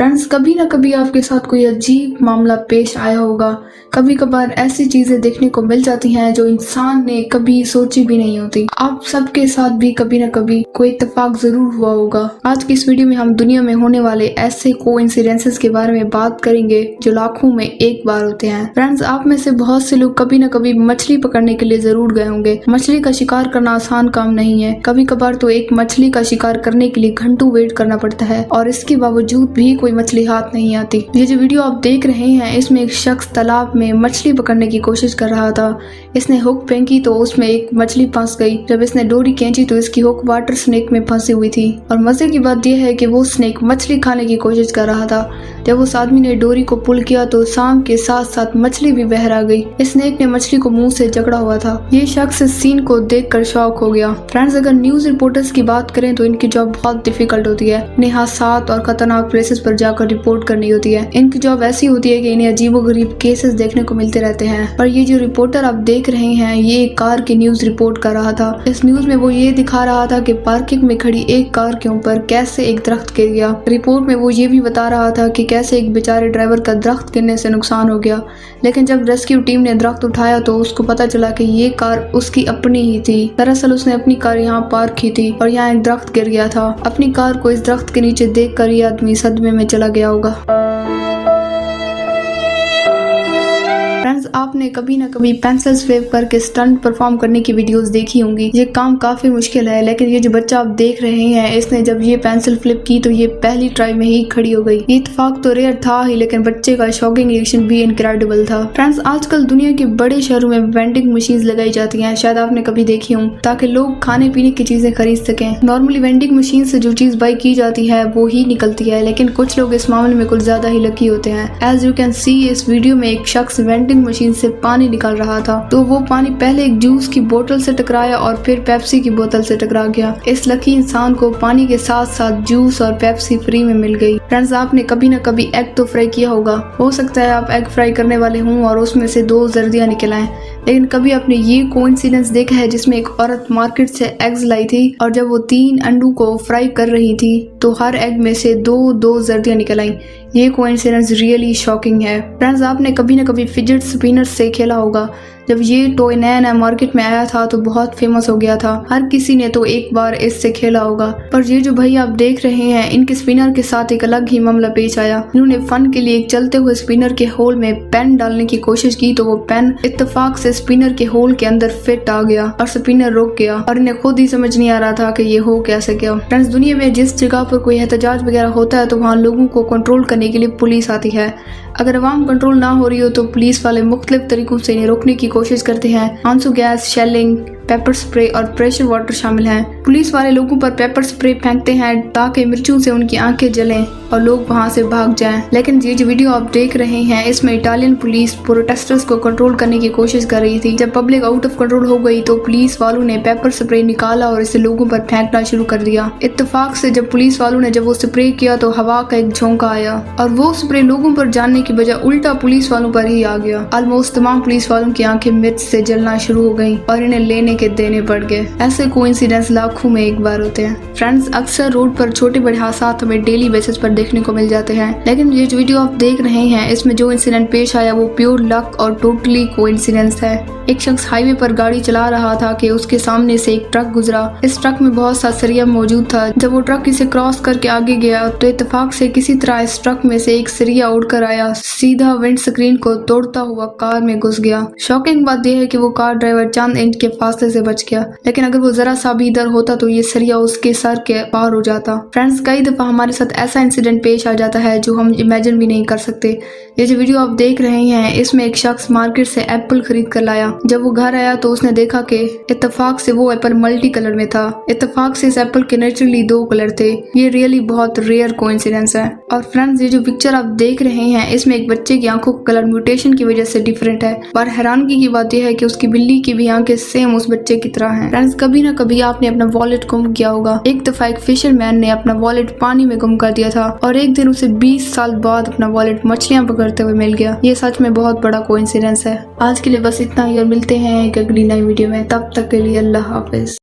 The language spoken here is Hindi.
फ्रेंड्स, कभी ना कभी आपके साथ कोई अजीब मामला पेश आया होगा। कभी कभार ऐसी चीजें देखने को मिल जाती हैं जो इंसान ने कभी सोची भी नहीं होती। आप सबके साथ भी कभी ना कभी कोई इत्तेफाक जरूर हुआ होगा। आज की इस वीडियो में हम दुनिया में होने वाले ऐसे कोइंसिडेंसेस के बारे में बात करेंगे जो लाखों में एक बार होते हैं। फ्रेंड्स, आप में से बहुत से लोग कभी ना कभी मछली पकड़ने के लिए जरूर गए होंगे। मछली का शिकार करना आसान काम नहीं है। कभी कभार तो एक मछली का शिकार करने के लिए घंटों वेट करना पड़ता है और इसके बावजूद भी कोई मछली हाथ नहीं आती। ये जो वीडियो आप देख रहे हैं, इसमें एक शख्स तालाब में मछली पकड़ने की कोशिश कर रहा था। इसने हुक फेंकी तो उसमें एक मछली फंस गई। जब इसने डोरी खींची तो इसकी हुक वाटर स्नेक में फंसी हुई थी। और मजे की बात यह है कि वो स्नेक मछली खाने की कोशिश कर रहा था। जब उस आदमी ने डोरी को पुल किया तो सांप के साथ साथ मछली भी बहर आ गई। स्नेक ने मछली को मुंह से जकड़ा हुआ था। ये शख्स इस सीन को देखकर शॉक हो गया। फ्रेंड्स, अगर न्यूज रिपोर्टर्स की बात करें तो इनकी जॉब बहुत डिफिकल्ट होती है। इन्हें हादसात और खतरनाक प्लेसेस पर जाकर रिपोर्ट करनी होती है। इनकी जॉब ऐसी होती है कि इन्हें अजीबोगरीब केसेस देखने को मिलते रहते हैं। और ये जो रिपोर्टर आप देख रहे हैं, ये एक कार की न्यूज रिपोर्ट कर रहा था। इस न्यूज में वो ये दिखा रहा था कि पार्किंग में खड़ी एक कार के ऊपर कैसे एक दरख्त गिर गया। रिपोर्ट में वो ये भी बता रहा था कि कैसे एक बेचारे ड्राइवर का दरख्त गिरने से नुकसान हो गया। लेकिन जब रेस्क्यू टीम ने दरख्त उठाया तो उसको पता चला कि ये कार उसकी अपनी ही थी। दरअसल उसने अपनी कार यहाँ पार्क की थी और यहाँ एक दरख्त गिर गया था। अपनी कार को इस दरख्त के नीचे देखकर ये आदमी सदमे में चला गया होगा। फ्रेंड्स, आपने कभी ना कभी पेंसिल स्वेप करके स्टंट परफॉर्म करने की वीडियोस देखी होंगी। ये काम काफी मुश्किल है, लेकिन ये जो बच्चा आप देख रहे हैं, इसने जब ये पेंसिल फ्लिप की तो ये पहली ट्राई में ही खड़ी हो गई। ये इत्तेफाक तो रेयर था ही, लेकिन बच्चे का शॉकिंग रिएक्शन भी इनक्रेडिबल था। फ्रेंड्स, आजकल दुनिया के बड़े शहरों में वेंडिंग मशीन लगाई जाती है, शायद आपने कभी देखी हो, ताकि लोग खाने पीने की चीजें खरीद सकें। नॉर्मली वेंडिंग मशीन से जो चीज बाई की जाती है वो ही निकलती है, लेकिन कुछ लोग इस मामले में कुछ ज्यादा ही लकी होते हैं। एज यू कैन सी, इस वीडियो में एक शख्स वेंडिंग मशीन से पानी निकाल रहा था, तो वो पानी पहले एक जूस की बोतल से टकराया और फिर पेप्सी की बोतल से टकरा गया। इस लकी इंसान को पानी के साथ साथ जूस और पेप्सी फ्री में मिल गई। फ्रेंड्स, आपने कभी ना कभी एग तो फ्राई किया होगा। हो सकता है आप एग फ्राई करने वाले हों और उसमें से 2 जर्दियां निकल आएं, लेकिन कभी आपने ये कोइंसिडेंस देखा है जिसमें एक औरत मार्केट से एग्स लाई थी और जब वो 3 अंडों को फ्राई कर रही थी तो हर एग में से 2 जर्दियां निकल आई। ये कोइंसिडेंस रियली शॉकिंग है। फ्रेंड्स, आपने कभी ना कभी फिजेट स्पिनर से खेला होगा। जब ये टॉय नया मार्केट में आया था तो बहुत फेमस हो गया था। हर किसी ने तो एक बार इससे खेला होगा। पर ये जो भाई आप देख रहे हैं, इनके स्पिनर के साथ एक अलग ही मामला पेश आया। इन्होंने फन के लिए एक चलते हुए स्पिनर के होल में पेन डालने की कोशिश की तो वो पेन इत्तेफाक से स्पिनर के होल के अंदर फिट आ गया और स्पिनर रुक गया और इन्हें खुद ही समझ नहीं आ रहा था कि ये हो कैसे गया। फ्रेंड्स, दुनिया में जिस जगह पर कोई एहतजाज वगैरह होता है तो वहाँ लोगों को कंट्रोल करने के लिए पुलिस आती है। अगर अवाम कंट्रोल ना हो रही हो तो पुलिस वाले मुख्तलिफ तरीकों से इन्हें रोकने की कोशिश करते हैं। आंसू गैस, शेलिंग, पेपर स्प्रे और प्रेशर वाटर शामिल हैं। पुलिस वाले लोगों पर पेपर स्प्रे फेंकते हैं ताकि मिर्चों से उनकी आंखें जलें और लोग वहां से भाग जाएं। लेकिन ये जो वीडियो आप देख रहे हैं, इसमें इटालियन पुलिस प्रोटेस्टर्स को कंट्रोल करने की कोशिश कर रही थी। जब पब्लिक आउट ऑफ कंट्रोल हो गई तो पुलिस वालों ने पेपर स्प्रे निकाला और इसे लोगों पर फेंकना शुरू कर दिया। इत्तेफाक से जब पुलिस वालों ने जब वो स्प्रे किया तो हवा का एक झोंका आया और वो स्प्रे लोगों पर जाने की बजाय उल्टा पुलिस वालों पर ही आ गया। ऑलमोस्ट तमाम पुलिस वालों की आंखें मिर्च से जलना शुरू हो गई और इन्हें लेने के देने पड़ गए। ऐसे कोइंसिडेंस लाखों में एक बार होते हैं। फ्रेंड्स, अक्सर रोड पर छोटे बड़े हादसात हमें डेली बेसिस पर देखने को मिल जाते हैं, लेकिन ये जो वीडियो आप देख रहे हैं, इसमें जो इंसिडेंट पेश आया वो प्योर लक और टोटली कोइंसिडेंस है। एक शख्स हाईवे पर गाड़ी चला रहा था कि उसके सामने से एक ट्रक गुजरा। इस ट्रक में बहुत सा सरिया मौजूद था। जब वो ट्रक इसे क्रॉस करके आगे गया तो इत्तेफाक से किसी तरह इस ट्रक में से एक सरिया उड़कर आया, सीधा विंड स्क्रीन को तोड़ता हुआ कार में घुस गया। शॉकिंग बात यह है कि वो कार ड्राइवर चंद इंच के फासले से बच गया, लेकिन अगर वो जरा सा भी इधर होता तो ये सरिया उसके सर के पार हो जाता। फ्रेंड्स, कई दफा हमारे साथ ऐसा इंसिडेंट पेश आ जाता है जो हम इमेजिन भी नहीं कर सकते। ये जो वीडियो आप देख रहे हैं, इसमें एक शख्स मार्केट से एप्पल खरीद कर लाया। जब वो घर आया तो उसने देखा कि इत्तेफाक से वो एप्पल मल्टी कलर में था। इत्तेफाक से इस एप्पल के नेचुरली 2 कलर थे। ये रियली बहुत रेयर कोइंसिडेंस है। और फ्रेंड्स, ये जो पिक्चर आप देख रहे हैं, इसमें एक बच्चे की आंखों का कलर म्यूटेशन की वजह से डिफरेंट है। और हैरानगी की बात यह है कि उसकी बिल्ली की भी आंखें सेम उस बच्चे की तरह हैं। फ्रेंड्स, कभी ना कभी आपने अपना वॉलेट गुम किया होगा। एक दफा एक फिशरमैन ने अपना वॉलेट पानी में गुम कर दिया था और एक दिन उसे 20 साल बाद अपना वॉलेट मछलियां पकड़ते हुए मिल गया। ये सच में बहुत बड़ा कोइंसिडेंस है। आज के लिए बस इतना ही और मिलते हैं एक अगली नई वीडियो में। तब तक के लिए अल्लाह हाफिज।